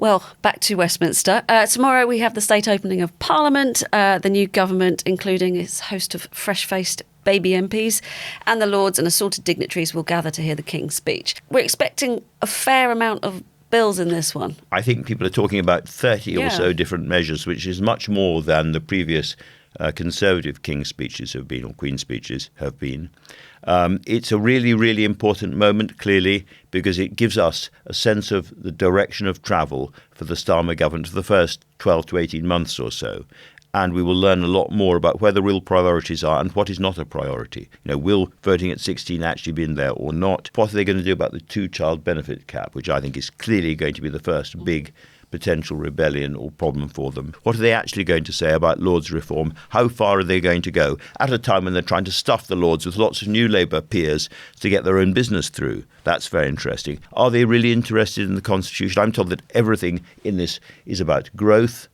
Well, back to Westminster. Tomorrow we have the state opening of Parliament, the new government, including its host of fresh-faced baby MPs, and the Lords and assorted dignitaries will gather to hear the King's speech. We're expecting a fair amount of bills in this one. I think people are talking about 30 or so different measures, which is much more than the previous Conservative King's speeches have been, or Queen's speeches have been. It's a really, really important moment, clearly, because it gives us a sense of the direction of travel for the Starmer government for the first 12 to 18 months or so. And we will learn a lot more about where the real priorities are and what is not a priority. Will voting at 16 actually be in there or not? What are they going to do about the two-child benefit cap, which I think is clearly going to be the first big potential rebellion or problem for them? What are they actually going to say about Lords reform? How far are they going to go at a time when they're trying to stuff the Lords with lots of new Labour peers to get their own business through? That's very interesting. Are they really interested in the Constitution? I'm told that everything in this is about growth.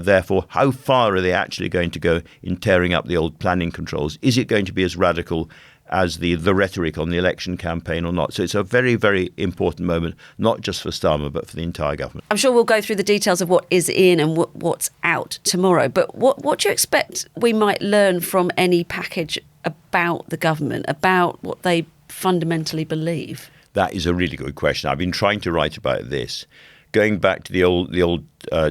Therefore, how far are they actually going to go in tearing up the old planning controls? Is it going to be as radical as the rhetoric on the election campaign or not? So it's a very, very important moment, not just for Starmer, but for the entire government. I'm sure we'll go through the details of what is in and what's out tomorrow. But what do you expect we might learn from any package about the government, about what they fundamentally believe? That is a really good question. I've been trying to write about this, going back to the old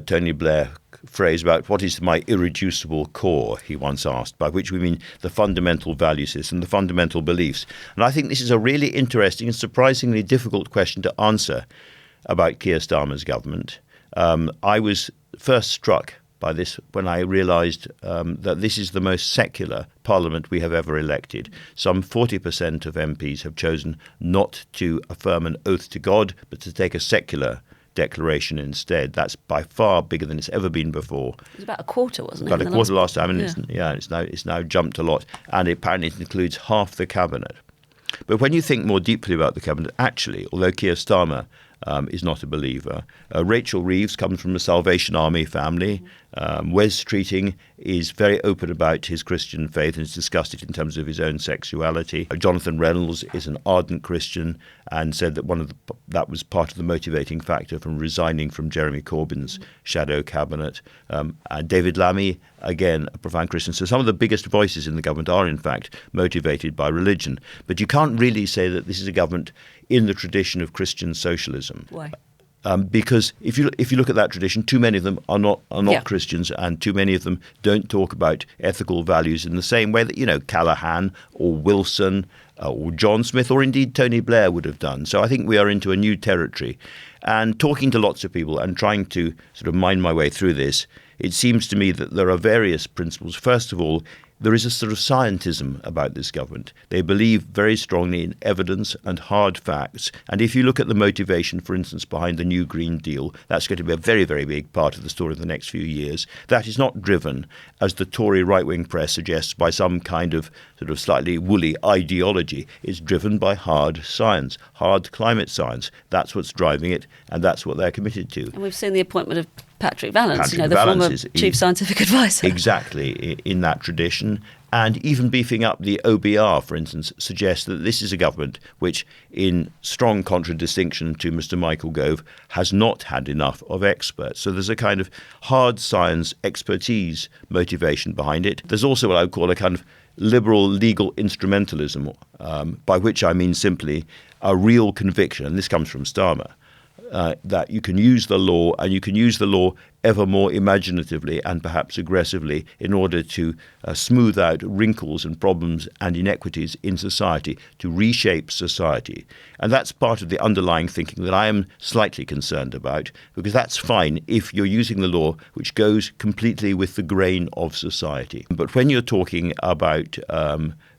Tony Blair phrase about what is my irreducible core, he once asked, by which we mean the fundamental value system, the fundamental beliefs. And I think this is a really interesting and surprisingly difficult question to answer about Keir Starmer's government. I was first struck by this when I realised that this is the most secular parliament we have ever elected. Some 40% of MPs have chosen not to affirm an oath to God, but to take a secular declaration instead. That's by far bigger than it's ever been before. It was about a quarter, wasn't it? About a quarter last time, and it's now jumped a lot, and apparently it includes half the cabinet. But when you think more deeply about the cabinet, actually, although Keir Starmer is not a believer, Rachel Reeves comes from a Salvation Army family. Wes Streeting is very open about his Christian faith and has discussed it in terms of his own sexuality. Jonathan Reynolds is an ardent Christian and said that that was part of the motivating factor from resigning from Jeremy Corbyn's shadow cabinet. David Lammy, again, a profound Christian. So some of the biggest voices in the government are, in fact, motivated by religion. But you can't really say that this is a government in the tradition of Christian socialism. Why? Because if you look at that tradition, too many of them are not Christians, and too many of them don't talk about ethical values in the same way that Callaghan or Wilson or John Smith or indeed Tony Blair would have done. So I think we are into a new territory. And talking to lots of people and trying to sort of mind my way through this, it seems to me that there are various principles. First of all, there is a sort of scientism about this government. They believe very strongly in evidence and hard facts. And if you look at the motivation, for instance, behind the new Green Deal, that's going to be a very, very big part of the story of the next few years. That is not driven, as the Tory right-wing press suggests, by some kind of sort of slightly woolly ideology. It's driven by hard science, hard climate science. That's what's driving it, and that's what they're committed to. And we've seen the appointment of Patrick Vallance, the former chief scientific advisor. Exactly, in that tradition. And even beefing up the OBR, for instance, suggests that this is a government which, in strong contradistinction to Mr. Michael Gove, has not had enough of experts. So there's a kind of hard science expertise motivation behind it. There's also what I would call a kind of liberal legal instrumentalism, by which I mean simply a real conviction, and this comes from Starmer, that you can use the law, and you can use the law ever more imaginatively and perhaps aggressively in order to smooth out wrinkles and problems and inequities in society, to reshape society. And that's part of the underlying thinking that I am slightly concerned about, because that's fine if you're using the law which goes completely with the grain of society. But when you're talking about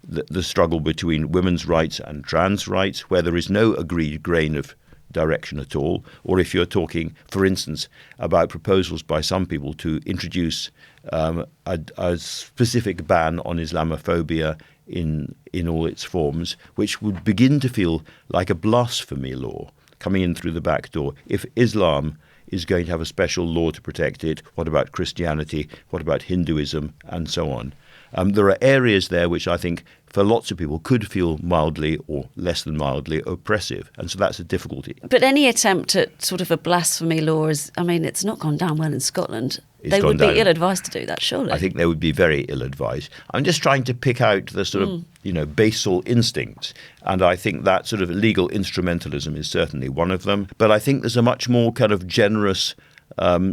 the struggle between women's rights and trans rights, where there is no agreed grain of direction at all, or if you're talking, for instance, about proposals by some people to introduce a specific ban on Islamophobia in all its forms, which would begin to feel like a blasphemy law coming in through the back door. If Islam is going to have a special law to protect it, what about Christianity? What about Hinduism? And so on. There are areas there which I think for lots of people could feel mildly or less than mildly oppressive. And so that's a difficulty. But any attempt at sort of a blasphemy law it's not gone down well in Scotland. They would be ill-advised to do that, surely. I think they would be very ill-advised. I'm just trying to pick out the sort of, basal instincts. And I think that sort of legal instrumentalism is certainly one of them. But I think there's a much more kind of generous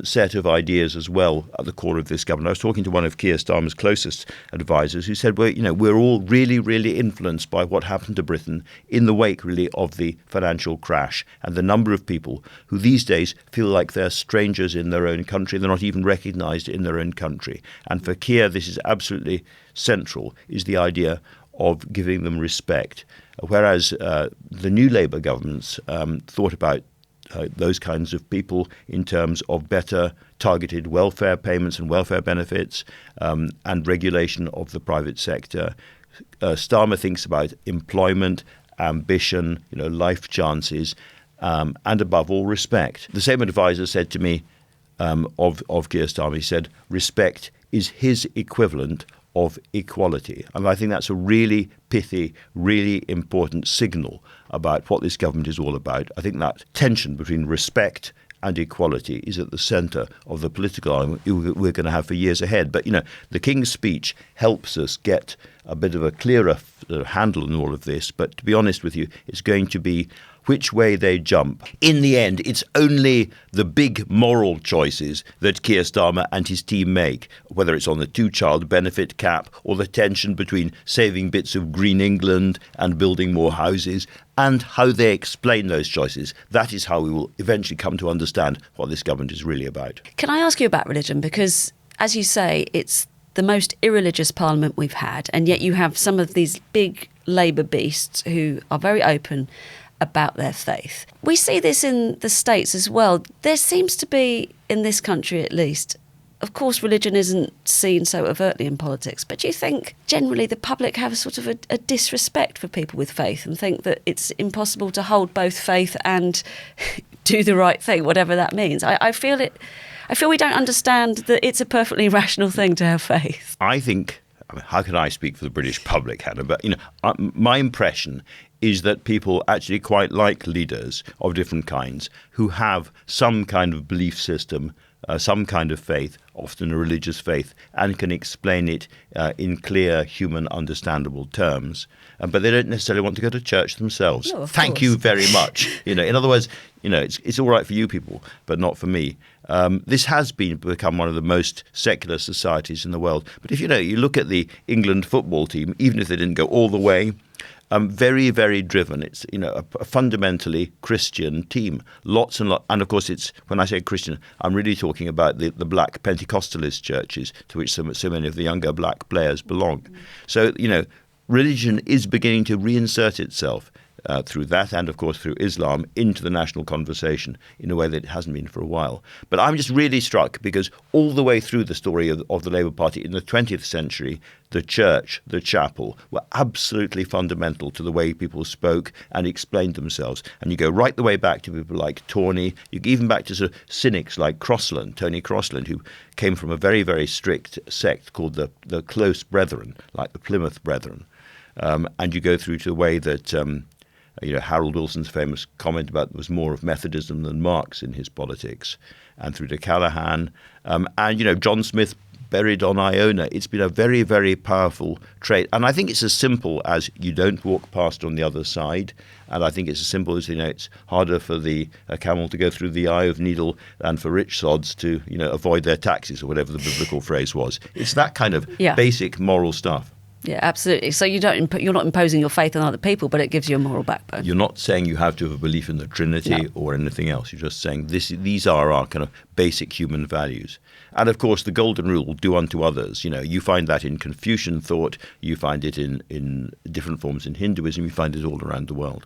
set of ideas as well at the core of this government. I was talking to one of Keir Starmer's closest advisors who said, we're all really, really influenced by what happened to Britain in the wake, really, of the financial crash and the number of people who these days feel like they're strangers in their own country. They're not even recognised in their own country. And for Keir, this is absolutely central, is the idea of giving them respect. Whereas the new Labour governments thought about those kinds of people in terms of better targeted welfare payments and welfare benefits and regulation of the private sector. Starmer thinks about employment, ambition, life chances, and above all, respect. The same advisor said to me of Keir Starmer, he said, respect is his equivalent of equality. And I think that's a really pithy, really important signal about what this government is all about. I think that tension between respect and equality is at the centre of the political argument we're going to have for years ahead. But, the King's speech helps us get a bit of a clearer handle on all of this. But to be honest with you, it's going to be which way they jump. In the end, it's only the big moral choices that Keir Starmer and his team make, whether it's on the two-child benefit cap or the tension between saving bits of green England and building more houses, and how they explain those choices. That is how we will eventually come to understand what this government is really about. Can I ask you about religion? Because, as you say, it's the most irreligious parliament we've had, and yet you have some of these big Labour beasts who are very open about their faith. We see this in the States as well. There seems to be, in this country at least, of course religion isn't seen so overtly in politics, but do you think generally the public have a sort of a disrespect for people with faith and think that it's impossible to hold both faith and do the right thing, whatever that means? I feel we don't understand that it's a perfectly rational thing to have faith. I think, how can I speak for the British public, Hannah? But, my impression is that people actually quite like leaders of different kinds who have some kind of belief system, some kind of faith, often a religious faith, and can explain it in clear, human, understandable terms. But they don't necessarily want to go to church themselves. No, Thank you very much. In other words, it's all right for you people, but not for me. This has become one of the most secular societies in the world. But if you look at the England football team, even if they didn't go all the way, very, very driven. It's a fundamentally Christian team. Lots and lots, and of course, it's when I say Christian, I'm really talking about the black Pentecostalist churches to which so many of the younger black players belong. So religion is beginning to reinsert itself through that and, of course, through Islam into the national conversation in a way that it hasn't been for a while. But I'm just really struck because all the way through the story of the Labour Party in the 20th century, the church, the chapel, were absolutely fundamental to the way people spoke and explained themselves. And you go right the way back to people like Tawney, you go even back to sort of cynics like Tony Crossland, who came from a very, very strict sect called the Close Brethren, like the Plymouth Brethren. And you go through to the way that Harold Wilson's famous comment about there was more of Methodism than Marx in his politics, and through to Callaghan, and John Smith buried on Iona. It's been a very, very powerful trait, and I think it's as simple as you don't walk past on the other side, and I think it's as simple as it's harder for a camel to go through the eye of needle than for rich sods to avoid their taxes, or whatever the biblical phrase was. It's that kind of basic moral stuff. Yeah, absolutely. So you're not imposing your faith on other people, but it gives you a moral backbone. You're not saying you have to have a belief in the Trinity or anything else. You're just saying these are our kind of basic human values. And of course, the golden rule, do unto others. You find that in Confucian thought. You find it in different forms in Hinduism. You find it all around the world.